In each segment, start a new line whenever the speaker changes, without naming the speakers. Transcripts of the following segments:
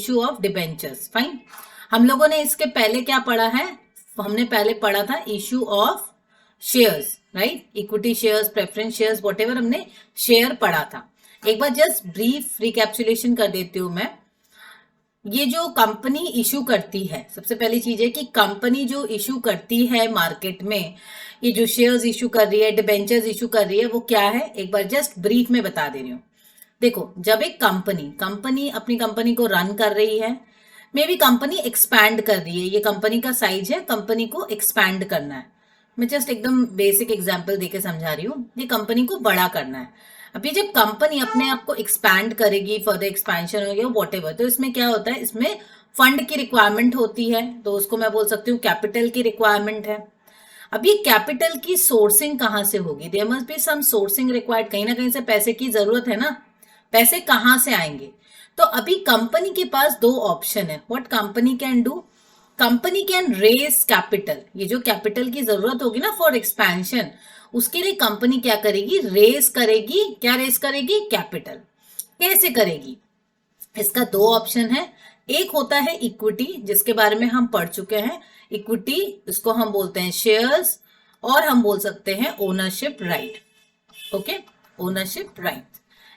Issue of debentures. Fine, हम लोगों ने इसके पहले क्या पढ़ा है, हमने पहले पढ़ा था issue of shares, right, equity shares, preference shares, whatever हमने शेयर पढ़ा था। एक बार जस्ट ब्रीफ रिकैप्सुलेशन कर देती हूं मैं। ये जो कंपनी इशू करती है, सबसे पहली चीज है कि कंपनी जो इशू करती है मार्केट में, ये जो शेयर्स इशू कर रही है, डिबेंचर्स इशू कर रही है, वो क्या है, एक बार जस्ट ब्रीफ में बता दे रही हूँ। देखो, जब एक कंपनी अपनी कंपनी को रन कर रही है, मे बी कंपनी एक्सपैंड कर रही है, ये कंपनी का साइज है, कंपनी को एक्सपैंड करना है। मैं जस्ट एकदम बेसिक एग्जांपल देके समझा रही हूँ, ये कंपनी को बड़ा करना है। अभी जब कंपनी अपने आप को एक्सपैंड करेगी, फर्दर एक्सपेंशन हो गया व्हाटएवर, तो इसमें क्या होता है, इसमें फंड की रिक्वायरमेंट होती है, तो उसको मैं बोल सकती हूँ कैपिटल की रिक्वायरमेंट है। अब ये कैपिटल की सोर्सिंग कहाँ से होगी, there must be some sourcing required, कहीं ना कहीं से पैसे की जरूरत है ना, पैसे कहाँ से आएंगे। तो अभी कंपनी के पास दो ऑप्शन है, what company can do, company can raise capital, ये जो कैपिटल की जरूरत होगी ना फॉर एक्सपेंशन, उसके लिए कंपनी क्या करेगी, रेज करेगी, क्या रेज करेगी, कैपिटल। कैसे करेगी, इसका दो ऑप्शन है, एक होता है इक्विटी, जिसके बारे में हम पढ़ चुके हैं, इक्विटी इसको हम बोलते हैं शेयर्स, और हम बोल सकते हैं ownership right. Okay, ownership right,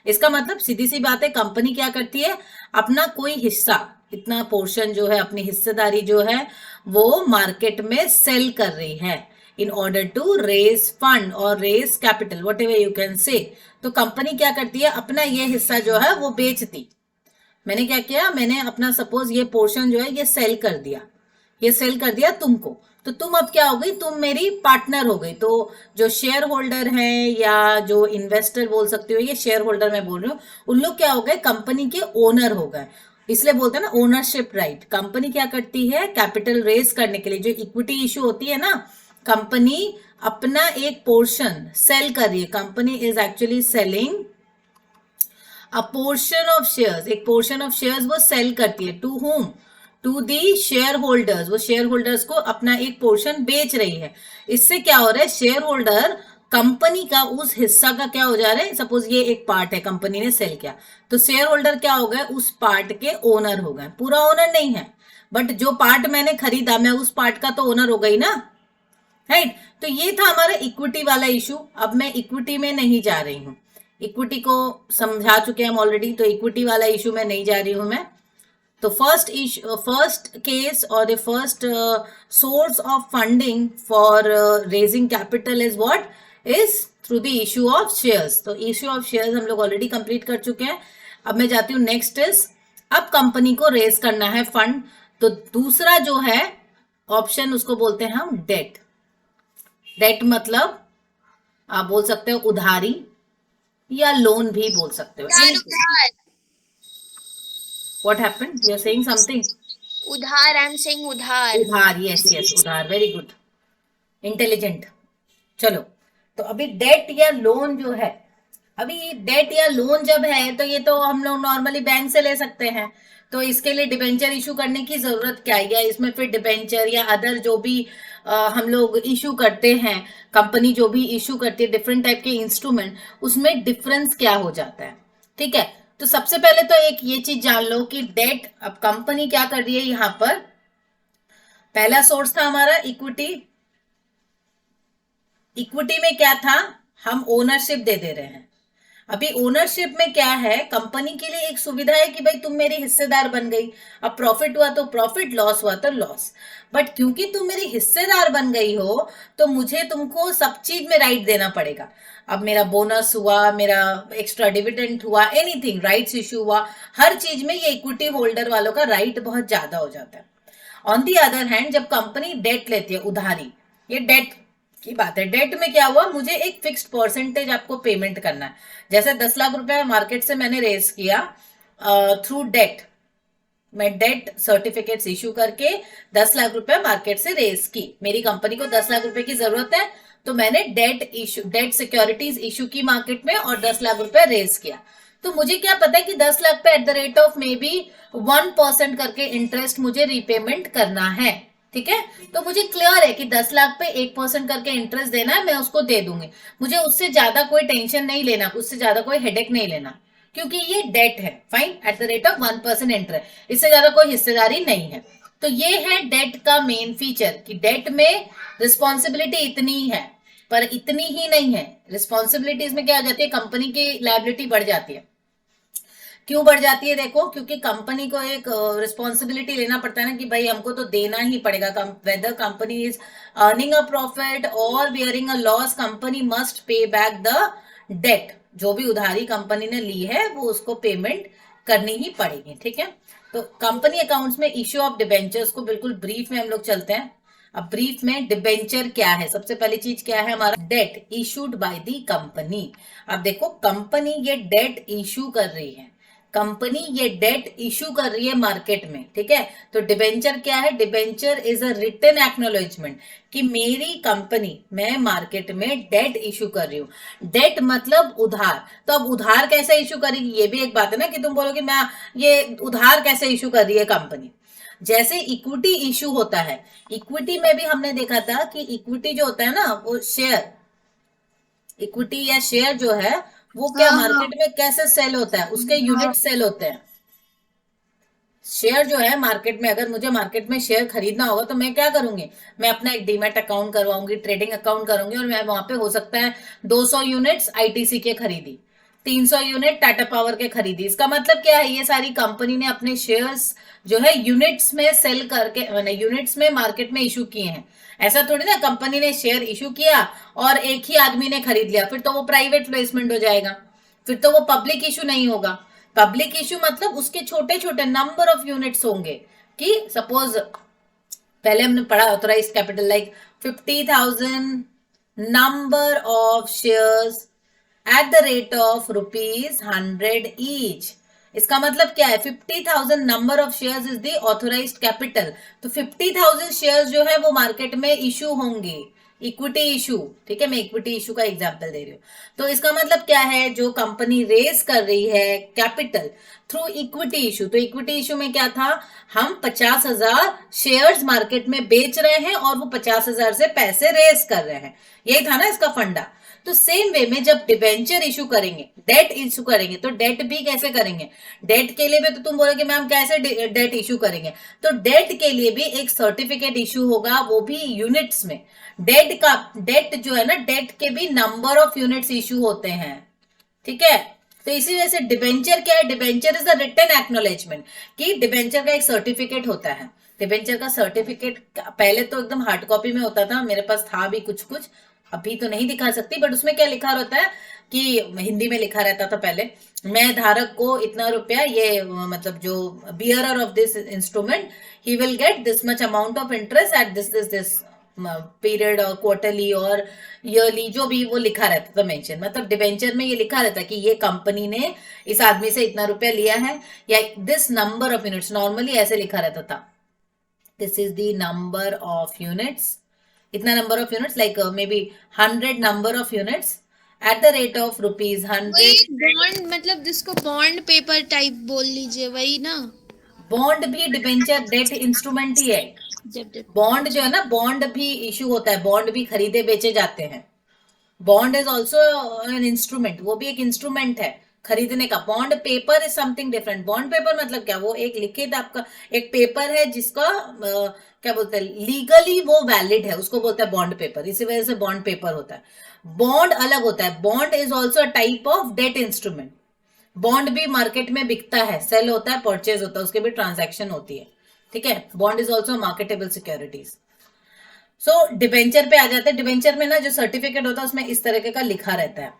इसका मतलब सीधी सी बात है, कंपनी क्या करती है, अपना कोई हिस्सा, इतना पोर्शन जो है, अपनी हिस्सेदारी जो है वो मार्केट में सेल कर रही है in order to raise fund और raise capital, whatever you can say. तो कंपनी क्या करती है, अपना ये हिस्सा जो है वो बेचती। मैंने क्या किया, मैंने अपना सपोज ये पोर्शन जो है ये सेल कर दिया, ये सेल कर दिया तुमको, तो तुम अब क्या हो गई, तुम मेरी पार्टनर हो गई। तो जो शेयर होल्डर हैं या जो इन्वेस्टर बोल सकते हो, ये शेयर होल्डर मैं बोल रही हूँ, उन लोग क्या हो गए, कंपनी के ओनर हो गए। इसलिए बोलते हैं ना ओनरशिप राइट। कंपनी क्या करती है, कैपिटल रेज करने के लिए, जो इक्विटी इशू होती है ना, कंपनी अपना एक पोर्शन सेल कर रही है, company is actually selling a portion of shares, एक पोर्शन ऑफ शेयर्स वो सेल करती है, to whom, to the share holders, वो शेयर होल्डर्स को अपना एक पोर्शन बेच रही है। इससे क्या हो रहा है, शेयर होल्डर कंपनी का उस हिस्सा का क्या हो जा रहा है, सपोज ये एक पार्ट है, कंपनी ने सेल किया, तो शेयर होल्डर क्या हो गए, उस पार्ट के ओनर हो गए। पूरा ओनर नहीं है, बट जो पार्ट मैंने खरीदा, मैं उस पार्ट का तो ओनर हो गई ना, राइट। तो ये था हमारा इक्विटी वाला इशू। अब मैं इक्विटी में नहीं जा रही हूं, इक्विटी को समझा चुके हैं हम ऑलरेडी, तो इक्विटी वाला इशू में नहीं जा रही हूं मैं। तो फर्स्ट केस और the first source of funding for raising capital is what, is through the issue of shares. तो इशू ऑफ शेयर्स हम लोग ऑलरेडी कंप्लीट कर चुके हैं। अब मैं जाती हूँ नेक्स्ट इज, अब कंपनी को रेज करना है फंड, तो दूसरा जो है ऑप्शन उसको बोलते हैं हम डेट। डेट मतलब आप बोल सकते हो उधारी या लोन भी बोल सकते हो। What happened? You are saying something.
Udhar, I am saying udhar.
उधार, yes yes, उधार, वेरी गुड, इंटेलिजेंट। चलो, तो अभी डेट या लोन जो है, अभी डेट या लोन जब है तो ये तो हम लोग नॉर्मली बैंक से ले सकते हैं, तो इसके लिए डिबेंचर इशू करने की जरूरत क्या है, या इसमें फिर डिबेंचर या अदर जो भी हम लोग इशू करते हैं, कंपनी जो भी इशू करती है डिफरेंट टाइप के इंस्ट्रूमेंट, उसमें डिफरेंस क्या हो जाता है। ठीक है, तो सबसे पहले तो एक ये चीज जान लो कि डेट, अब कंपनी क्या कर रही है, यहां पर पहला सोर्स था हमारा इक्विटी, इक्विटी में क्या था, हम ओनरशिप दे दे रहे हैं। अभी ओनरशिप में क्या है, कंपनी के लिए एक सुविधा है कि भाई तुम मेरी हिस्सेदार बन गई, अब प्रॉफिट हुआ तो प्रॉफिट, लॉस हुआ तो लॉस, बट क्योंकि तुम मेरी हिस्सेदार बन गई हो तो मुझे तुमको सब चीज में राइट देना पड़ेगा। अब मेरा बोनस हुआ, मेरा एक्स्ट्रा डिविडेंड हुआ, एनीथिंग, राइट्स इशू हुआ, हर चीज में ये इक्विटी होल्डर वालों का राइट बहुत ज्यादा हो जाता है। ऑन दी अदर हैंड जब कंपनी डेट लेती है, उधारी, ये डेट की बात है, डेट में क्या हुआ, मुझे एक फिक्स्ड परसेंटेज आपको पेमेंट करना है। जैसे 10 लाख रुपए मार्केट से मैंने रेज किया थ्रू डेट, मैं डेट सर्टिफिकेट्स इशू करके 10 लाख रुपए मार्केट से रेज की, मेरी कंपनी को 10 लाख रुपए की जरूरत है, तो मैंने डेट सिक्योरिटीज इशू की मार्केट में और 10 लाख रुपए रेज किया। तो मुझे क्या पता है कि 10 लाख पे eight the rate of may be 1% करके इंटरेस्ट मुझे रीपेमेंट करना है। ठीक है, तो मुझे क्लियर है कि 10 लाख पे 1% करके इंटरेस्ट देना है, मैं उसको दे दूंगी, मुझे उससे ज्यादा कोई टेंशन नहीं लेना, उससे ज्यादा कोई हेडेक नहीं लेना, क्योंकि ये डेट है, fine, eight the rate of 1% interest, इससे ज्यादा कोई हिस्सेदारी नहीं है। तो ये है डेट का मेन फीचर कि डेट में रिस्पॉन्सिबिलिटी इतनी है, पर इतनी ही नहीं है। रिस्पॉन्सिबिलिटीज में क्या हो जाती है, कंपनी की लायबिलिटी बढ़ जाती है। क्यों बढ़ जाती है, देखो, क्योंकि कंपनी को एक रिस्पॉन्सिबिलिटी लेना पड़ता है ना कि भाई हमको तो देना ही पड़ेगा। Whether company is earning a profit और bearing a loss, company must pay back the debt. जो भी उधारी कंपनी ने ली है वो उसको पेमेंट करनी ही पड़ेगी, ठीक है। तो कंपनी अकाउंट्स में इश्यू ऑफ डिबेंचर्स को बिल्कुल ब्रीफ में हम लोग चलते हैं। अब ब्रीफ में डिबेंचर क्या है, सबसे पहली चीज क्या है हमारा, debt issued by the company. अब देखो, कंपनी ये डेट इशू कर रही है, कंपनी ये डेट इशू कर रही है मार्केट में, ठीक है। तो डिबेंचर क्या है, debenture is a written acknowledgement कि मेरी कंपनी, मैं मार्केट में डेट इशू कर रही हूँ। डेट मतलब उधार। तो अब उधार कैसे इशू करेगी, ये भी एक बात है ना कि तुम बोलोगे मैं ये उधार कैसे इशू कर रही है कंपनी। जैसे इक्विटी इशू होता है, इक्विटी में भी हमने देखा था कि इक्विटी जो होता है ना, वो शेयर, इक्विटी या शेयर जो है वो क्या
हाँ हाँ
मार्केट में कैसे सेल होता है, उसके यूनिट सेल होते हैं। शेयर जो है मार्केट में, अगर मुझे मार्केट में शेयर खरीदना होगा तो मैं क्या करूंगी, मैं अपना एक डीमैट अकाउंट करवाऊंगी, ट्रेडिंग अकाउंट करूंगी, और मैं वहां पे हो सकता है 200 यूनिट्स आईटीसी के खरीदी, 300 यूनिट टाटा पावर के खरीदी। इसका मतलब क्या है, ये सारी कंपनी ने अपने शेयर्स जो है यूनिट्स में सेल करके, मैंने यूनिट्स में मार्केट में इशू किए हैं। ऐसा थोड़ी ना कंपनी ने शेयर इशू किया और एक ही आदमी ने खरीद लिया, फिर तो वो प्राइवेट प्लेसमेंट हो जाएगा, फिर तो वो पब्लिक इशू नहीं होगा। पब्लिक इशू मतलब उसके छोटे छोटे नंबर ऑफ यूनिट्स होंगे, कि सपोज पहले हमने पढ़ा authorised capital like 50,000 number of shares at the rate of ₹100 each. इसका मतलब क्या है, 50,000 number of shares is the authorised capital. तो 50,000 शेयर्स जो है वो मार्केट में इशू होंगे, इक्विटी इशू, ठीक है। मैं इक्विटी इशू का एग्जांपल दे रही हूँ। तो इसका मतलब क्या है, जो कंपनी रेस कर रही है कैपिटल थ्रू इक्विटी इशू, तो इक्विटी इशू में क्या था, हम 50,000 शेयर्स मार्केट में बेच रहे हैं और वो 50,000 से पैसे रेस कर रहे हैं, यही था ना इसका फंडा। तो सेम वे में जब डिबेंचर इशू करेंगे, डेट इशू करेंगे, तो डेट भी कैसे करेंगे, डेट के लिए भी तो तुम बोलोगे मैम कैसे डेट इशू करेंगे, तो डेट के लिए भी एक सर्टिफिकेट इशू होगा, वो भी यूनिट्स में। डेट जो है ना, डेट के भी नंबर ऑफ यूनिट्स इशू होते हैं, ठीक है। तो इसी वजह से डिबेंचर क्या है, debenture is a written acknowledgement, कि डिबेंचर का एक सर्टिफिकेट होता है। डिबेंचर का सर्टिफिकेट पहले तो एकदम हार्ड कॉपी में होता था, मेरे पास था भी कुछ कुछ, अभी तो नहीं दिखा सकती, बट उसमें क्या लिखा रहता है कि हिंदी में लिखा रहता था पहले, मैं धारक को इतना रुपया, ये मतलब जो bearer of this instrument, he will get this much amount of interest at this period, और क्वार्टरली और ईयरली, जो भी वो लिखा रहता था मेंशन। मतलब डिबेंचर में ये लिखा रहता कि ये कंपनी ने इस आदमी से इतना रुपया लिया है, या this number of units, normally ऐसे लिखा रहता था, this is the number of units, इतना number of units, like maybe 100 number of units at the rate of ₹100।
वो एक बॉन्ड, मतलब जिसको बॉन्ड पेपर टाइप बोल लीजिए, वही ना।
बॉन्ड भी डिबेंचर डेट इंस्ट्रूमेंट ही है।
जब
बॉन्ड जो है ना, बॉन्ड भी इशू होता है, बॉन्ड भी खरीदे बेचे जाते हैं। Bond is also an instrument, वो भी एक इंस्ट्रूमेंट है खरीदने का। Bond paper is something different. Bond paper मतलब क्या, वो एक लिखित आपका एक पेपर है जिसका क्या बोलते हैं, लीगली वो वैलिड है, उसको बोलते हैं बॉन्ड पेपर, इसी वजह से बॉन्ड पेपर होता है। बॉन्ड अलग होता है, bond is also a type of debt instrument. Bond भी मार्केट में बिकता है, सेल होता है, परचेज होता है, उसके भी ट्रांजैक्शन होती है, ठीक है। Bond is also marketable securities. So debenture पे आ जाते हैं। डिबेंचर में ना जो सर्टिफिकेट होता है उसमें इस तरह का लिखा रहता है,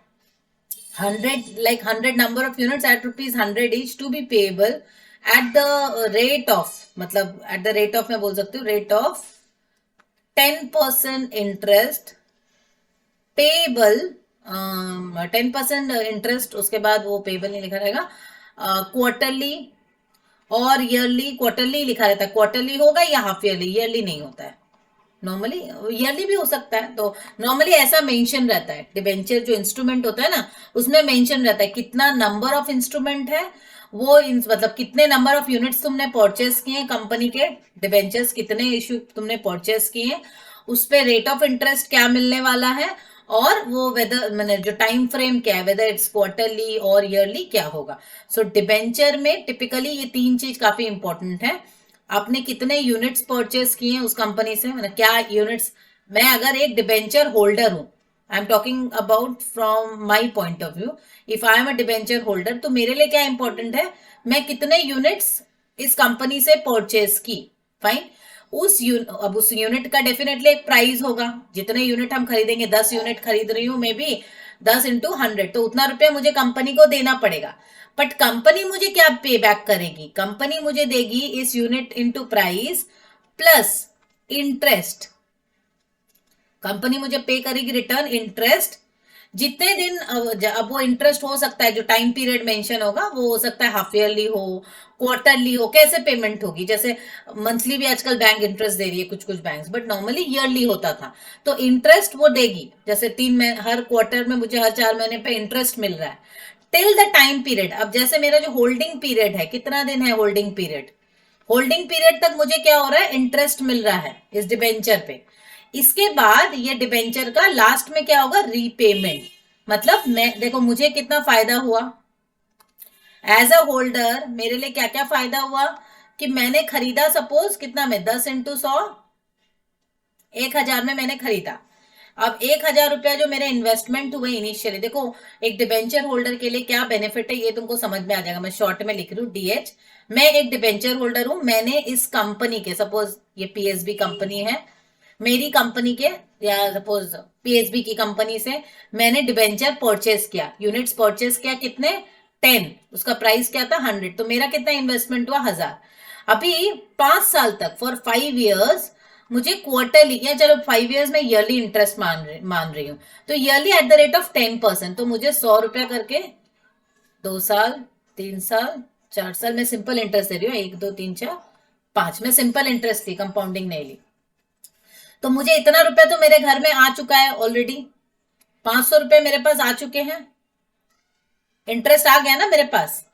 100 number of units at ₹100 each to be payable at the rate of, मतलब एट द रेट ऑफ मैं बोल सकती हूँ, rate of 10% interest payable, 10% interest, उसके बाद वो पेएबल नहीं लिखा रहेगा, क्वार्टरली और ईयरली। क्वार्टरली लिखा रहता है, क्वार्टरली होगा या हाफ ईयरली, ईयरली नहीं होता है, नॉर्मली ईयरली भी हो सकता है। तो नॉर्मली ऐसा मेंशन रहता है, डिबेंचर जो इंस्ट्रूमेंट होता है ना उसमें मेंशन रहता है कितना नंबर ऑफ इंस्ट्रूमेंट है, वो मतलब कितने नंबर ऑफ यूनिट्स तुमने परचेस किए कंपनी के डिबेंचर्स, कितने इश्यू तुमने परचेस किए, उस पे रेट ऑफ इंटरेस्ट क्या मिलने वाला है, और वो वेदर मैंने जो टाइम फ्रेम क्या है, वेदर इट्स क्वार्टरली और ईयरली क्या होगा। सो डिबेंचर में टिपिकली ये 3 चीज काफी इंपॉर्टेंट है। आपने कितने यूनिट्स परचेस किए हैं उस कंपनी से, मतलब क्या यूनिट्स, मैं अगर एक डिबेंचर होल्डर हूं, I am talking about from my point of view, if I am a debenture holder, तो मेरे लिए क्या इंपॉर्टेंट है, मैं कितने यूनिट्स इस कंपनी से परचेस की। फाइन, अब उस यूनिट का डेफिनेटली एक प्राइस होगा, जितने यूनिट हम खरीदेंगे, 10 यूनिट खरीद रही हूं मे बी, 10 इंटू 100, तो उतना रुपया मुझे कंपनी को देना पड़ेगा। बट कंपनी मुझे क्या पे बैक करेगी, कंपनी मुझे देगी इस unit into price plus interest. Company मुझे पे करेगी रिटर्न इंटरेस्ट, जितने दिन, अब वो इंटरेस्ट हो सकता है, जो टाइम पीरियड मेंशन होगा वो हो सकता है हाफ ईयरली हो, क्वार्टरली हो, कैसे पेमेंट होगी, जैसे मंथली भी आजकल बैंक इंटरेस्ट दे रही है कुछ कुछ बैंक्स, बट नॉर्मली ईयरली होता था। तो इंटरेस्ट वो देगी, जैसे 3 महीने हर क्वार्टर में मुझे हर 4 महीने पे इंटरेस्ट मिल रहा है टिल द टाइम पीरियड। अब जैसे मेरा जो होल्डिंग पीरियड है, कितना दिन है होल्डिंग पीरियड, होल्डिंग पीरियड तक मुझे क्या हो रहा है, इंटरेस्ट मिल रहा है इस डिबेंचर पे। इसके बाद ये डिबेंचर का लास्ट में क्या होगा, रीपेमेंट। मतलब मैं देखो मुझे कितना फायदा हुआ एज अ होल्डर, मेरे लिए क्या क्या फायदा हुआ कि मैंने खरीदा, सपोज कितना में, 10 इंटू 100, 1000 में मैंने खरीदा। अब 1000 रुपया जो मेरे इन्वेस्टमेंट हुए इनिशियली, देखो एक डिबेंचर होल्डर के लिए क्या बेनिफिट है ये तुमको समझ में आ जाएगा, मैं शॉर्ट में लिख रही हूँ डीएच। मैं एक डिबेंचर होल्डर हूं, मैंने इस कंपनी के, सपोज ये पीएसबी कंपनी है, मेरी कंपनी के, या सपोज पीएसबी की कंपनी से मैंने डिबेंचर परचेस किया, यूनिट्स परचेस किया, कितने, 10, उसका प्राइस क्या था 100, तो मेरा कितना इन्वेस्टमेंट हुआ 1000। अभी 5 साल तक, फॉर 5 ईयर्स मुझे क्वार्टरली, या चलो 5 ईयर्स में ईयरली इंटरेस्ट मान रही हूँ, तो yearly eight the rate of 10%, तो मुझे 100 रुपया करके 2 साल, 3 साल, 4 साल में सिंपल इंटरेस्ट दे रही हूँ, 1 2 3 4 5 में सिंपल इंटरेस्ट ली, कंपाउंडिंग नहीं ली। तो मुझे इतना रुपया तो मेरे घर में आ चुका है ऑलरेडी, 500 रुपए मेरे पास आ चुके हैं, इंटरेस्ट आ गया ना मेरे पास,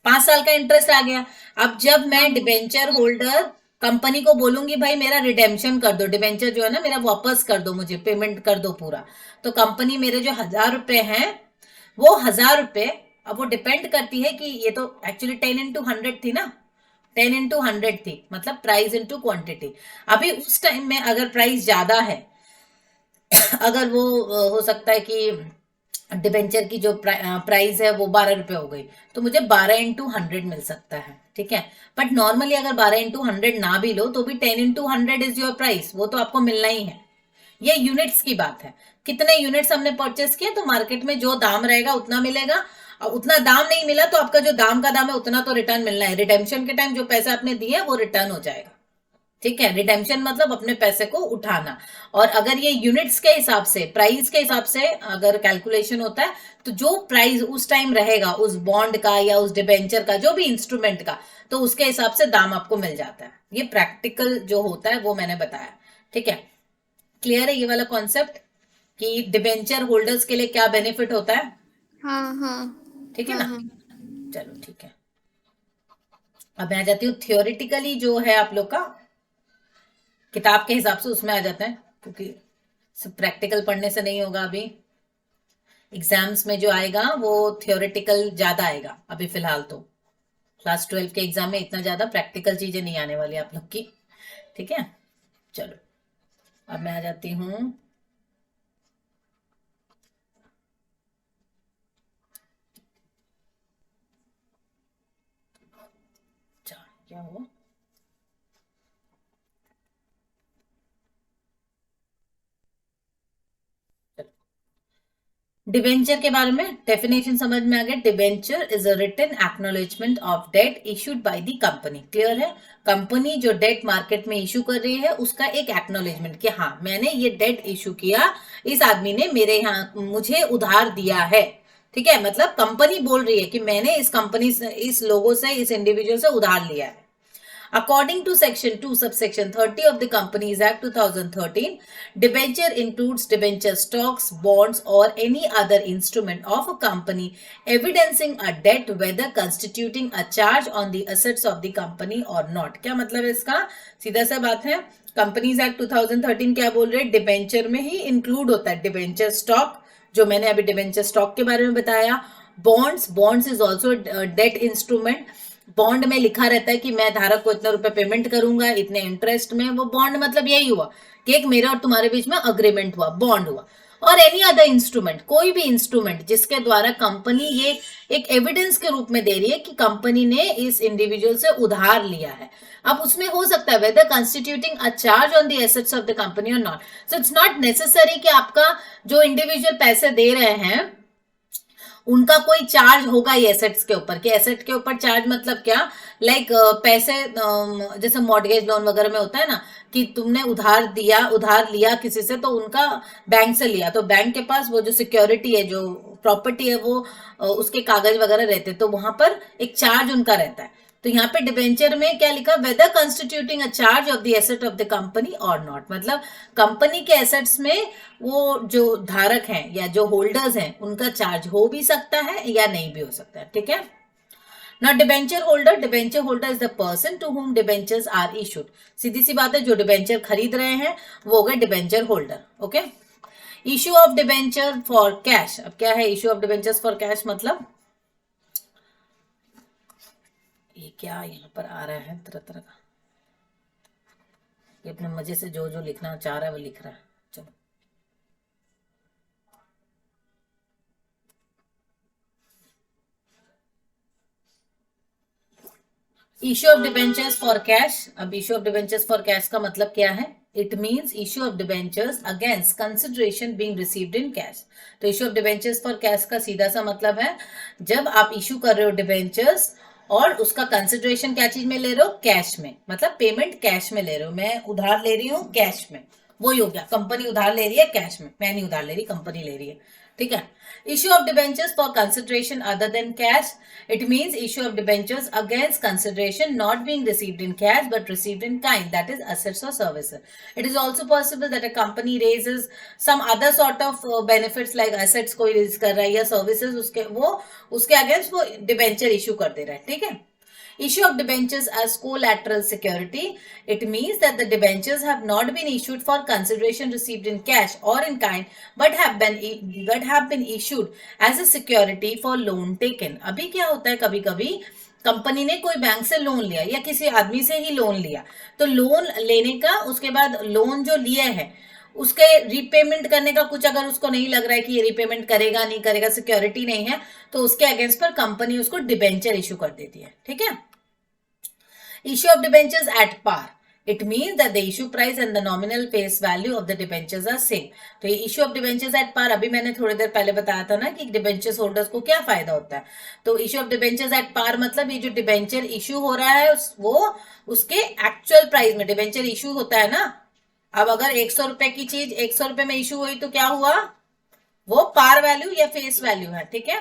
5 साल का इंटरेस्ट आ गया। अब जब मैं डिबेंचर होल्डर कंपनी को बोलूंगी भाई मेरा रिडेम्पशन कर दो, डिबेंचर जो है ना मेरा वापस कर दो, मुझे पेमेंट कर दो पूरा, तो कंपनी मेरे जो 1000 रुपए हैं वो 1000 रुपए, अब वो डिपेंड करती है कि ये तो एक्चुअली 10 इंटू 100 थी ना, 10 इंटू 100 थी, मतलब प्राइस इंटू क्वांटिटी। अभी उस टाइम में अगर प्राइस ज्यादा है, अगर वो हो सकता है कि डिबेंचर की जो प्राइस है वो 12 रुपए हो गई, तो मुझे 12 इंटू 100 मिल सकता है, ठीक है। बट नॉर्मली अगर 12 इंटू 100 ना भी लो तो भी 10 इंटू 100 इज योर प्राइस, वो तो आपको मिलना ही है। ये यूनिट्स की बात है, कितने यूनिट्स हमने परचेस किए, तो मार्केट में जो दाम रहेगा उतना मिलेगा, और उतना दाम नहीं मिला तो आपका जो दाम का दाम है उतना तो रिटर्न मिलना है, रिडेम्पशन के टाइम जो पैसे आपने दिए वो रिटर्न हो जाएगा, ठीक है। रिडेम्पशन मतलब अपने पैसे को उठाना, और अगर ये यूनिट्स के हिसाब से, प्राइस के हिसाब से अगर कैलकुलेशन होता है, तो जो प्राइस उस टाइम रहेगा उस बॉन्ड का या उस डिबेंचर का, जो भी इंस्ट्रूमेंट का, तो उसके हिसाब से दाम आपको मिल जाता है। ये प्रैक्टिकल जो होता है वो मैंने बताया, ठीक है। क्लियर है ये वाला कॉन्सेप्ट कि डिबेंचर होल्डर्स के लिए क्या बेनिफिट होता है,
हाँ हाँ
ठीक है
हाँ
ना।
हाँ।
चलो ठीक है, अब मैं आ जाती हूँ थियोरिटिकली जो है आप लोग का किताब के हिसाब से, उसमें आ जाते हैं, क्योंकि सब प्रैक्टिकल पढ़ने से नहीं होगा। अभी एग्जाम्स में जो आएगा वो थियोरिटिकल ज्यादा आएगा, अभी फिलहाल तो क्लास 12 के एग्जाम में इतना ज्यादा प्रैक्टिकल चीजें नहीं आने वाली आप लोग की, ठीक है। चलो अब मैं आ जाती हूँ, क्या हुआ, डिबेंचर के बारे में डेफिनेशन समझ में आ गया। Debenture is a written acknowledgement of debt issued by the company. Clear है, कंपनी जो डेट मार्केट में इशू कर रही है उसका एक एक्नॉलेजमेंट कि हाँ मैंने ये डेट इशू किया, इस आदमी ने मेरे यहाँ मुझे उधार दिया है, ठीक है। मतलब कंपनी बोल रही है कि मैंने इस कंपनी से, इस लोगों से, इस इंडिविजुअल से उधार लिया है। According to Section 2, subsection 30 of the Companies Act 2013, debenture includes debenture stocks, bonds, or any other instrument of a company evidencing a debt, whether constituting a charge on the assets of the company or not. क्या मतलब है इसका, सीधा सा बात है, companies act 2013 क्या बोल रहे हैं, डिबेंचर में ही इंक्लूड होता है डिबेंचर स्टॉक, जो मैंने अभी डिबेंचर स्टॉक के बारे में बताया। Bonds is also debt instrument. Bond में लिखा रहता है कि मैं धारक को इतने रुपए पेमेंट करूंगा इतने इंटरेस्ट में। वो बॉन्ड मतलब यही हुआ कि एक मेरे और तुम्हारे बीच में अग्रीमेंट हुआ, बॉन्ड हुआ। और एनी अदर इंस्ट्रूमेंट, कोई भी इंस्ट्रूमेंट जिसके द्वारा कंपनी ये एक एविडेंस के रूप में दे रही है कि कंपनी ने इस इंडिविजुअल से उधार लिया है। अब उसमें हो सकता है whether constituting a charge on the assets of the company और not. So it's not necessary कि आपका जो इंडिविजुअल पैसे दे रहे हैं उनका कोई चार्ज होगा ये एसेट्स के ऊपर, कि एसेट के ऊपर चार्ज मतलब क्या, लाइक पैसे जैसे मॉर्गेज लोन वगैरह में होता है ना कि तुमने उधार लिया किसी से, तो उनका बैंक से लिया, तो बैंक के पास वो जो सिक्योरिटी है, जो प्रॉपर्टी है, वो उसके कागज वगैरह रहते हैं, तो वहां पर एक चार्ज उनका रहता है। तो यहाँ पे डिबेंचर में क्या लिखा, whether constituting a charge of the asset of the company और नॉट, मतलब कंपनी के एसेट्स में वो जो धारक हैं या जो होल्डर्स हैं उनका चार्ज हो भी सकता है या नहीं भी हो सकता है। ठीक है। Now debenture holder is the person to whom debentures are issued. सीधी सी बात है, जो डिबेंचर खरीद रहे हैं वो हो गए debenture holder. Okay. Issue of debenture for cash. अब क्या है issue of debentures for cash, मतलब ये क्या यहाँ पर आ रहा है तरह तरह का, ये अपने मजे से जो जो लिखना चाह रहा है वो लिख रहा है। चलो, issue of debentures for cash. अब issue of debentures for cash का मतलब क्या है, it means issue of debentures against consideration being received in cash. तो issue of debentures for cash का सीधा सा मतलब है जब आप इश्यू कर रहे हो डिबेंचर्स और उसका कंसिडरेशन क्या चीज में ले रहे हो, कैश में, मतलब पेमेंट कैश में ले रहे हो। मैं उधार ले रही हूँ कैश में, वही हो गया, कंपनी उधार ले रही है कैश में, मैं नहीं उधार ले रही, कंपनी ले रही है। ठीक है। Issue of debentures for consideration other than cash, it means issue of debentures against consideration not being received in cash but received in kind, that is assets or services. It is also possible that a company raises some other sort of benefits like assets कोई raise कर रहा है या services, उसके against वो debenture issue कर दे रहा है। ठीक है। Issue of debentures as collateral security. It means that the debentures have not been issued for consideration received in cash or in kind, but have been issued as a security for loan taken. अभी क्या होता है, कभी कभी company ने कोई bank से loan लिया या किसी आदमी से ही लोन लिया, तो लोन लेने का उसके बाद लोन जो लिए है उसके रिपेमेंट करने का कुछ अगर उसको नहीं लग रहा है कि ये रिपेमेंट करेगा नहीं करेगा, सिक्योरिटी नहीं है, तो उसके अगेंस्ट पर कंपनी उसको डिबेंचर इशू कर देती है। ठीक है। Issue of debentures at par, it means that the issue price and the nominal face value of the debentures are same. तो ये issue of debentures at par, अभी मैंने थोड़ी देर पहले बताया था ना कि डिबेंचर्स होल्डर्स को क्या फायदा होता है। तो issue of debentures at par मतलब ये जो डिबेंचर इशू हो रहा है वो उसके एक्चुअल प्राइस में डिबेंचर इशू होता है ना। अब अगर 100 रुपए की चीज 100 रुपए में इशू हुई तो क्या हुआ, वो पार वैल्यू या फेस वैल्यू है। ठीक है।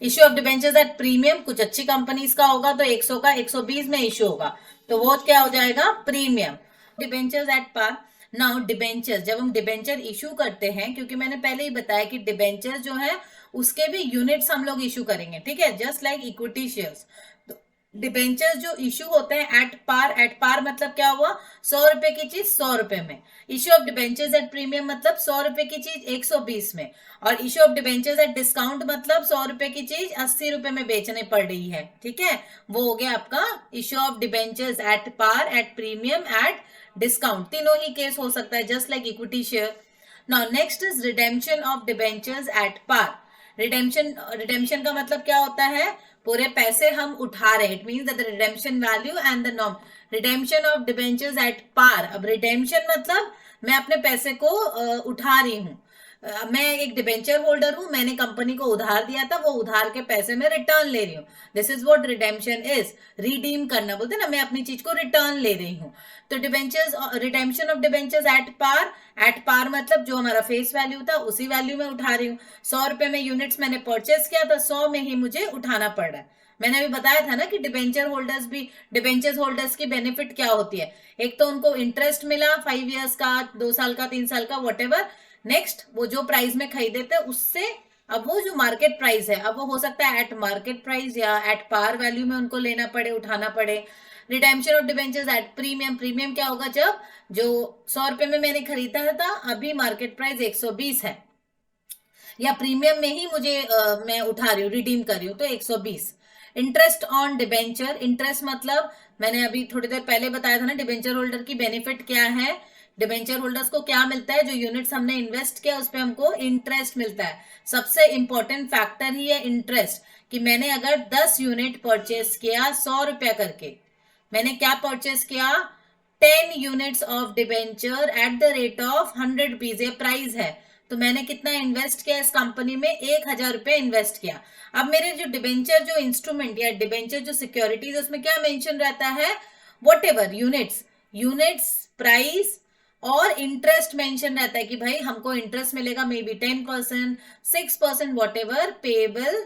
Issue of debentures at premium, कुछ अच्छी कंपनीज का होगा तो 100 का 120 में इशू होगा, तो वो क्या हो जाएगा, premium. Debentures at par. Now debentures, जब हम डिबेंचर इशू करते हैं, क्योंकि मैंने पहले ही बताया कि डिबेंचर जो है उसके भी यूनिट्स हम लोग इशू करेंगे। ठीक है। Just like equity shares, debentures जो इशू होते हैं एट पार मतलब क्या हुआ, 100 रुपए की चीज 100 रुपए में। Issue of debentures at premium मतलब 100 रुपए की चीज 120 में। और issue of debentures at discount मतलब 100 रुपए की चीज 80 रुपए में बेचने पड़ रही है। ठीक है। वो हो गया आपका issue of debentures at par, at premium, at discount, तीनों ही केस हो सकता है just like equity share. Now next is redemption of debentures at par. Redemption का मतलब क्या होता है, पूरे पैसे हम उठा रहे हैं, it means that the redemption value and the nom redemption of debentures at par. अब रिडेम्पशन मतलब मैं अपने पैसे को उठा रही हूँ, मैं एक डिबेंचर होल्डर हूं, मैंने कंपनी को उधार दिया था, वो उधार के पैसे में रिटर्न ले रही हूँ। This is what redemption is, redeem करना बोलते हैं ना, मैं अपनी चीज को रिटर्न ले रही हूँ। तो debentures, redemption of debentures at par मतलब जो हमारा फेस वैल्यू था उसी वैल्यू में उठा रही हूँ। 100 रुपए में यूनिट्स मैंने परचेस किया था, 100 में ही मुझे उठाना पड़ रहा है। मैंने अभी बताया था ना कि डिबेंचर्स होल्डर्स की बेनिफिट क्या होती है, एक तो उनको इंटरेस्ट मिला 5 इयर्स का, 2 साल का, 3 साल का, व्हाटएवर। नेक्स्ट वो जो प्राइस में खरीदे थे उससे अब वो जो मार्केट प्राइस है, अब वो हो सकता है एट मार्केट प्राइस या एट पार वैल्यू में उनको लेना पड़े, उठाना पड़े। Redemption of debentures at premium, premium क्या होगा, जब जो 100 रुपए में मैंने खरीदा था अभी मार्केट प्राइस 120 है, या प्रीमियम में ही मुझे मैं उठा रही हूँ, रिडीम कर रही हूँ, तो 120। इंटरेस्ट ऑन डिबेंचर, इंटरेस्ट मतलब मैंने अभी थोड़ी देर पहले बताया था ना, डिबेंचर होल्डर की बेनिफिट क्या है, डिबेंचर होल्डर्स को क्या मिलता है, जो यूनिट्स हमने इन्वेस्ट किया उस पर हमको इंटरेस्ट मिलता है। सबसे इंपॉर्टेंट फैक्टर ही है इंटरेस्ट, कि मैंने अगर 10 यूनिट परचेस किया 100 रुपया करके, मैंने क्या परचेस किया, 10 units of debenture eight the rate of 100 rupees, ये प्राइस है, तो मैंने कितना इन्वेस्ट किया इस कंपनी में, 1000 रुपए इन्वेस्ट किया। अब मेरे जो डिबेंचर जो इंस्ट्रूमेंट या डिबेंचर जो सिक्योरिटीज, उसमें क्या मेंशन रहता है, वॉट एवर यूनिट्स प्राइस और इंटरेस्ट मेंशन रहता है कि भाई हमको इंटरेस्ट मिलेगा may be 10%, 6%, what ever payable.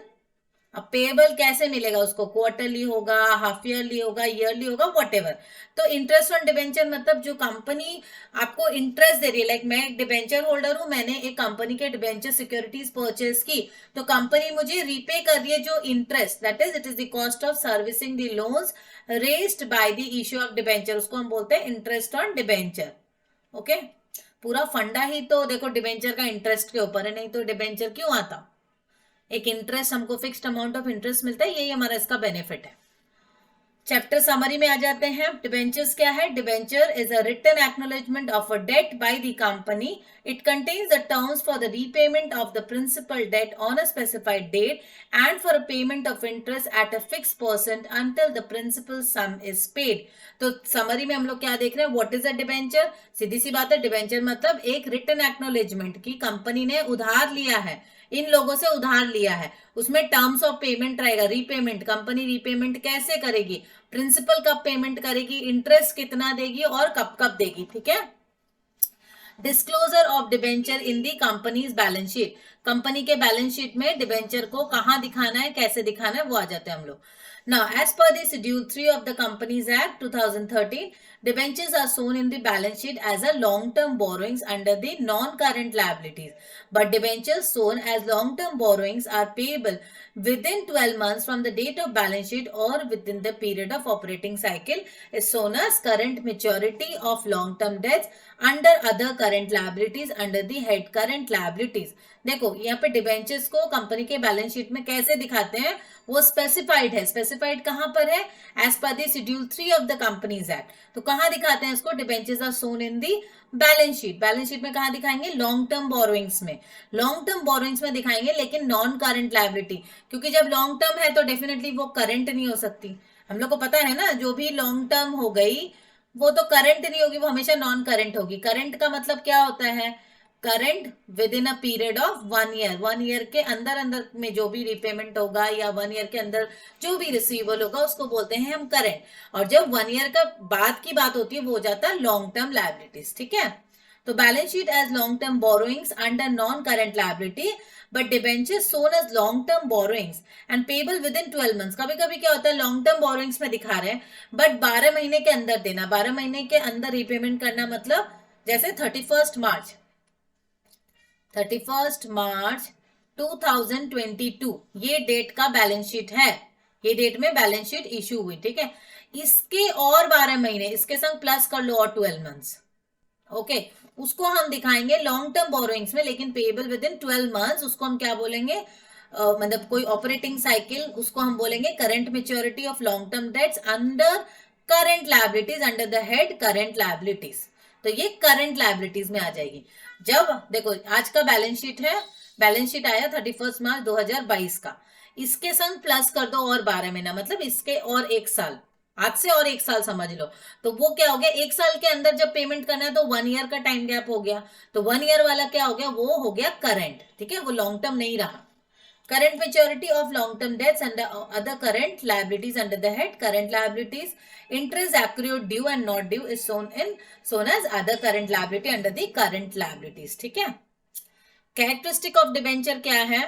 अब पेएबल कैसे मिलेगा उसको, क्वार्टरली होगा, हाफ ईयरली होगा, ईयरली होगा, व्हाटएवर। तो इंटरेस्ट ऑन डिबेंचर मतलब जो कंपनी आपको इंटरेस्ट दे रही है, लाइक मैं एक डिबेंचर होल्डर हूं, मैंने एक कंपनी के डिबेंचर सिक्योरिटीज परचेस की, तो कंपनी मुझे रीपे कर रही है जो interest, that is it is the cost of servicing the loans raised by the issue of debenture, उसको हम बोलते हैं इंटरेस्ट ऑन डिबेंचर। ओके, पूरा फंडा ही तो देखो डिबेंचर का इंटरेस्ट के ऊपर है, नहीं तो डिबेंचर क्यों आता, एक इंटरेस्ट, हमको फिक्स्ड अमाउंट ऑफ इंटरेस्ट मिलता है, यही हमारा इसका बेनिफिट है। चैप्टर समरी में आ जाते हैं। डिबेंचर्स क्या है, debenture is a written acknowledgement of a debt by the company, it contains the terms for the repayment of the principal debt on a specified date and for a payment of interest at a fix percent until the principal sum is paid. तो summary में हम लोग क्या देख रहे हैं, what is a debenture, सीधी सी बात है, डिबेंचर मतलब एक रिटन एक्नॉलेजमेंट की कंपनी ने उधार लिया है, इन लोगों से उधार लिया है, उसमें टर्म्स ऑफ पेमेंट रहेगा, रीपेमेंट, कंपनी रीपेमेंट कैसे करेगी, प्रिंसिपल कब पेमेंट करेगी, इंटरेस्ट कितना देगी और कब कब देगी, ठीक है। Disclosure of debenture in the companies balance sheet, company के बैलेंस शीट में डिबेंचर को कहां दिखाना है, कैसे दिखाना है, वो आ जाते हैं हम लोग। Now, as per the Schedule 3 of the Companies Act 2013, debentures are shown in the balance sheet as a long-term borrowings under the non-current liabilities. But debentures shown as long-term borrowings are payable within 12 months from the date of balance sheet or within the period of operating cycle is shown as current maturity of long-term debts under other current liabilities under the head current liabilities. देखो यहाँ पे debentures को company के balance sheet में कैसे दिखाते हैं, वो स्पेसिफाइड है, स्पेसिफाइड कहां पर है, as per the schedule 3 of the Companies Act. तो कहां दिखाते हैं इसको, debentures are shown in the balance sheet, balance sheet में कहां दिखाएंगे, लॉन्ग टर्म बोरोइंग्स में, लॉन्ग टर्म बोरोइंग्स में दिखाएंगे, लेकिन नॉन करंट लायबिलिटी, क्योंकि जब लॉन्ग टर्म है तो डेफिनेटली वो करंट नहीं हो सकती, हम लोग को पता है ना, जो भी लॉन्ग टर्म हो गई वो तो करंट नहीं होगी, वो हमेशा नॉन करंट होगी। करंट का मतलब क्या होता है, current with in a period of 1 year, 1 year के अंदर अंदर में जो भी रिपेमेंट होगा या 1 ईयर के अंदर जो भी रिसीवेबल होगा उसको बोलते हैं हम करंट, और जब 1 ईयर का बाद की बात होती है वो हो जाता है लॉन्ग टर्म लायबिलिटीज, ठीक है। तो balance sheet as long term borrowings under non current liability, but debentures shown as long term borrowings and payable within 12 months. कभी कभी क्या होता है, लॉन्ग टर्म बोरोइंग्स में दिखा रहे हैं बट 12 महीने के अंदर देना, 12 महीने के अंदर रिपेमेंट करना, मतलब जैसे 31 मार्च 2022 ये डेट का बैलेंस शीट है, ये डेट में बैलेंस शीट इश्यू हुई, ठीक है। इसके और 12 महीने इसके संग प्लस कर लो और 12 मंथ्स, ओके, उसको हम दिखाएंगे लॉन्ग टर्म बोरोइंग्स में, लेकिन पेएबल विद इन 12 मंथ्स, उसको हम क्या बोलेंगे, मतलब कोई ऑपरेटिंग साइकिल, उसको हम बोलेंगे current maturity of long term debts under current liabilities under the head current liabilities. तो ये करंट लायबिलिटीज में आ जाएगी। जब देखो आज का बैलेंस शीट है, बैलेंस शीट आया 31 मार्च 2022 का, इसके संग प्लस कर दो और 12 महीना, मतलब इसके और 1 साल, आज से और 1 साल समझ लो, तो वो क्या हो गया, 1 साल के अंदर जब पेमेंट करना है तो 1 ईयर का टाइम गैप हो गया, तो 1 ईयर वाला क्या हो गया, वो हो गया करंट, ठीक है, वो लॉन्ग टर्म नहीं रहा। Current maturity of long-term debts and other current liabilities under the head current liabilities, interest accrued due and not due is shown as other current liability under the current liabilities, ठीक है। Characteristic of debenture क्या है,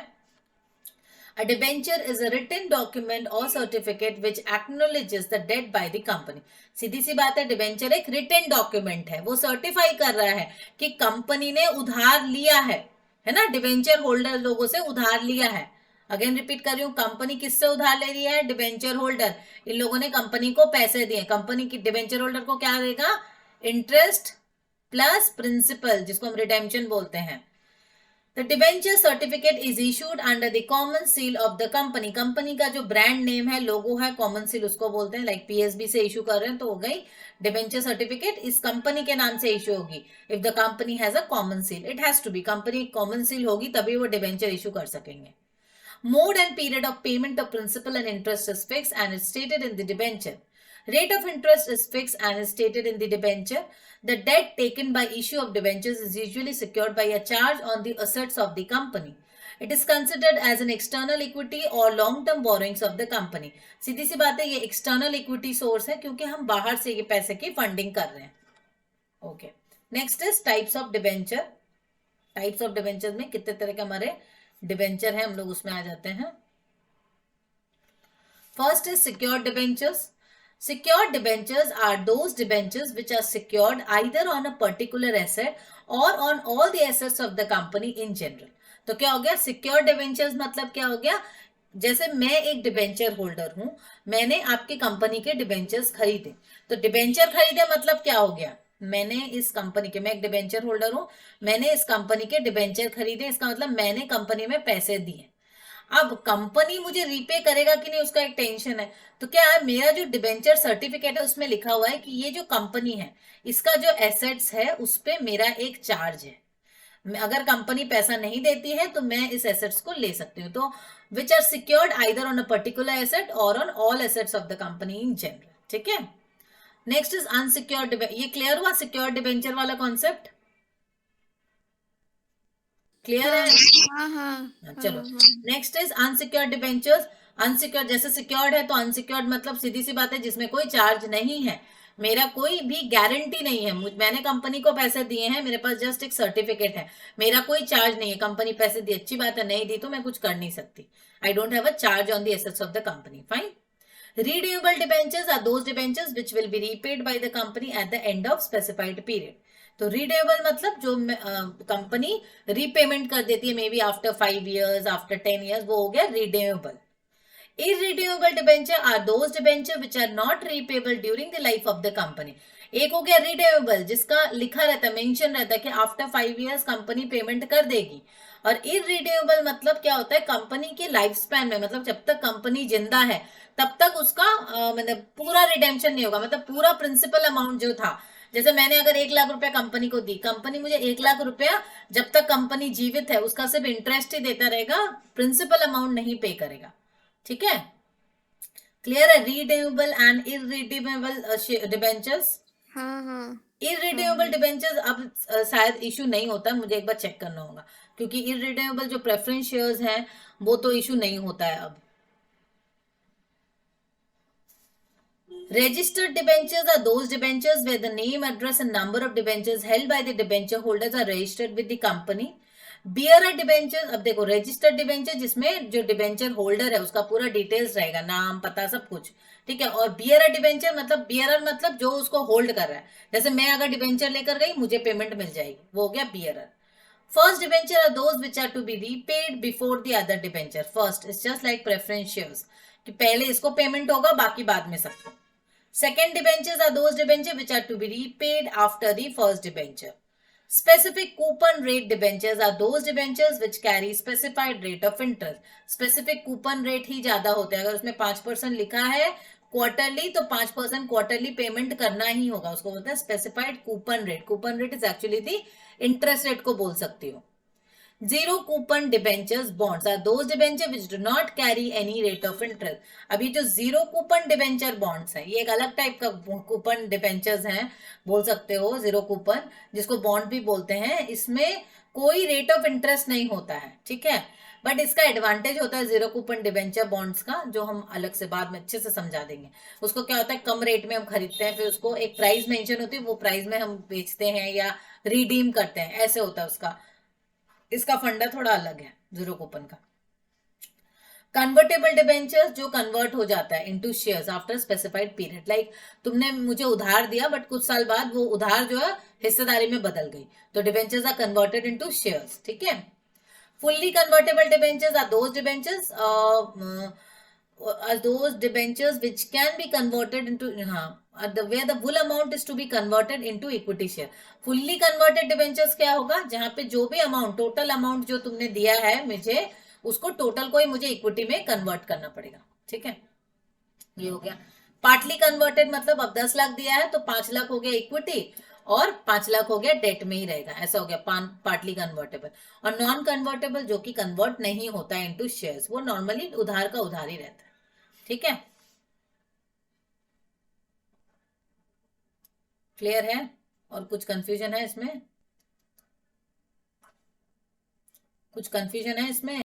a debenture is a written document or certificate which acknowledges the debt by the company। सीधी सी बात है, debenture एक written document है, वो सर्टिफाई कर रहा है कि कंपनी ने उधार लिया है ना, डिबेंचर होल्डर लोगों से उधार लिया है, अगेन रिपीट कर रही हूँ, कंपनी किससे उधार ले रही है? Debenture holder. इन लोगों ने कंपनी को पैसे दिए, कंपनी की डिबेंचर होल्डर को क्या देगा? इंटरेस्ट प्लस प्रिंसिपल, जिसको हम रिडेम्पशन बोलते हैं। The debenture certificate is issued under the common seal of the company. Company का जो ब्रांड नेम है, लोगो है, कॉमन सील उसको बोलते हैं। लाइक पीएसबी से इशू कर रहे हैं तो हो गई डिबेंचर सर्टिफिकेट, इस कंपनी के नाम से इशू होगी। If the company has a common seal, it has to be, company common seal होगी तभी वो डिबेंचर इशू कर सकेंगे। Mode and period of payment of principal and interest is fixed and is stated in the debenture. Rate of interest is fixed and is stated in the debenture. The debt taken by issue of debentures is usually secured by a charge on the assets of the company. It is considered as an external equity or long-term borrowings of the company. सीधी सी बात है, ये external equity source है क्योंकि हम बाहर से ये पैसे की फंडिंग कर रहे हैं। Okay. Next is types of debenture. Types of debentures में कितने तरह के हमारे डिबेंचर है, हम लोग उसमें आ जाते हैं। First is secured debentures. Secured debentures are those debentures which are secured either on a particular asset or on all the assets of the company in general. तो क्या हो गया? Secured debentures मतलब क्या हो गया? जैसे मैं एक डिबेंचर होल्डर हूं, मैंने आपकी कंपनी के डिबेंचर्स खरीदे, तो डिबेंचर खरीदे मतलब क्या हो गया? मैंने इस कंपनी के, मैं एक डिबेंचर होल्डर हूं, मैंने इस कंपनी के डिबेंचर खरीदे, इसका मतलब मैंने कंपनी में पैसे दिए। अब कंपनी मुझे रीपे करेगा कि नहीं उसका एक टेंशन है। तो क्या है, मेरा जो डिबेंचर सर्टिफिकेट है उसमें लिखा हुआ है कि ये जो कंपनी है इसका जो एसेट्स है उस पे मेरा एक चार्ज है। अगर कंपनी पैसा नहीं देती है तो मैं इस एसेट्स को ले सकती हूँ। तो which are secured either on a particular asset और on all assets of the company in general. ठीक है। Next is unsecured. ये क्लियर हुआ सिक्योर्ड डिबेंचर वाला कॉन्सेप्ट? क्लियर है? चलो next is unsecured debentures. Unsecured, जैसे सिक्योर्ड है तो अनसिक्योर्ड मतलब सीधी सी बात है जिसमें कोई चार्ज नहीं है, मेरा कोई भी गारंटी नहीं है, मैंने कंपनी को पैसे दिए हैं, मेरे पास जस्ट एक सर्टिफिकेट है, मेरा कोई चार्ज नहीं है। कंपनी पैसे दी, अच्छी बात है, नहीं दी तो मैं कुछ कर नहीं सकती। I don't have a charge on the assets of the company. Fine. Redeemable debentures are those debentures which will be repaid by the company at the end of specified period. तो रिडेबल मतलब जो company repayment कर देती है, may be after 5 years, after 10 years, वो हो गया redeemable. Irredeemable debenture are those debenture which are not repayable during the life of the company. एक हो गया रिडेमेबल जिसका लिखा रहता है, मेंशन रहता है कि आफ्टर 5 years कंपनी पेमेंट कर देगी। और इररिडेमेबल मतलब क्या होता है, कंपनी के लाइफ स्पैन में, मतलब जब तक कंपनी जिंदा है तब तक उसका मतलब पूरा रिडेम्पशन नहीं होगा, मतलब पूरा प्रिंसिपल अमाउंट जो था, जैसे मैंने अगर 1 लाख रुपया कंपनी को दी, कंपनी मुझे 1 लाख रुपया जब तक कंपनी जीवित है उसका सिर्फ इंटरेस्ट ही देता रहेगा, प्रिंसिपल अमाउंट नहीं पे करेगा। ठीक है, क्लियर है? Redeemable and irredeemable debentures. Irredeemable debentures अब शायद इशू नहीं होता, मुझे एक बार चेक करना होगा, क्योंकि इररिडेमेबल जो प्रेफरेंस शेयर्स हैं वो तो इशू नहीं होता है अब। Registered debentures are those debentures where the name, address and number of debentures held by the debenture holders are registered with the company. Bearer debentures, अब देखो registered debenture जिसमें जो debenture holder है उसका पूरा डिटेल्स रहेगा, नाम पता सब कुछ। ठीक है। और bearer debenture मतलब bearer मतलब जो उसको होल्ड कर रहा है, जैसे मैं अगर डिबेंचर लेकर गई मुझे पेमेंट मिल जाएगी, वो हो गया bearer। First debenture are those which are to be repaid before the other debenture. First is just like preference shares कि पहले इसको पेमेंट होगा बाकी बाद में सबको। Second debentures are those debentures which are to be repaid after the first debenture. Specific coupon rate debentures are those debentures which carry specified rate of interest. Specific coupon rate ही ज्यादा होता है, अगर उसमें 5% लिखा है क्वार्टरली तो 5% quarterly payment करना ही होगा, उसको बोलते हैं specified coupon rate. Coupon rate is actually the interest rate को बोल सकती हो। Zero coupon debentures bonds are those debentures which do not carry any rate of interest. अभी जो जीरो कूपन डिबेंचर बॉन्ड्स है ये एक अलग टाइप का कूपन डिबेंचर्स हैं, बोल सकते हो जीरो कूपन, जिसको बॉन्ड भी बोलते हैं। इसमें कोई रेट ऑफ इंटरेस्ट नहीं होता है। ठीक है, बट इसका एडवांटेज होता है जीरो कूपन डिबेंचर बॉन्ड्स का, जो हम अलग से बाद में अच्छे से समझा देंगे। उसको क्या होता है, कम रेट में हम खरीदते हैं, फिर उसको एक प्राइस मेंशन होती है, वो प्राइस में हम बेचते हैं या रिडीम करते हैं, ऐसे होता है उसका। इसका फंडा थोड़ा अलग है जीरो कूपन का। कन्वर्टेबल डिबेंचर्स जो कन्वर्ट हो जाता है into shares after specified period. Like तुमने मुझे उधार दिया बट कुछ साल बाद वो उधार जो है हिस्सेदारी में बदल गई, तो debentures are converted into shares. ठीक है। Fully convertible debentures are those debentures which can be converted into where the full amount is to be converted into equity share. Fully converted debentures क्या होगा, जहां पे जो भी अमाउंट, टोटल अमाउंट जो तुमने दिया है मुझे, उसको टोटल को ही मुझे इक्विटी में कन्वर्ट करना पड़ेगा. ठीक है, ये हो गया. पार्टली कन्वर्टेड मतलब अब 10 लाख दिया है तो 5 लाख हो गया इक्विटी और 5 लाख हो गया डेट में ही रहेगा, ऐसा हो गया पार्टली कन्वर्टेबल. और नॉन कन्वर्टेबल जो कि कन्वर्ट नहीं होता है इनटू शेयर्स, वो नॉर्मली उधार का उधार ही रहता है. ठीक है, क्लियर है? और कुछ कंफ्यूजन है इसमें? कुछ कंफ्यूजन है इसमें?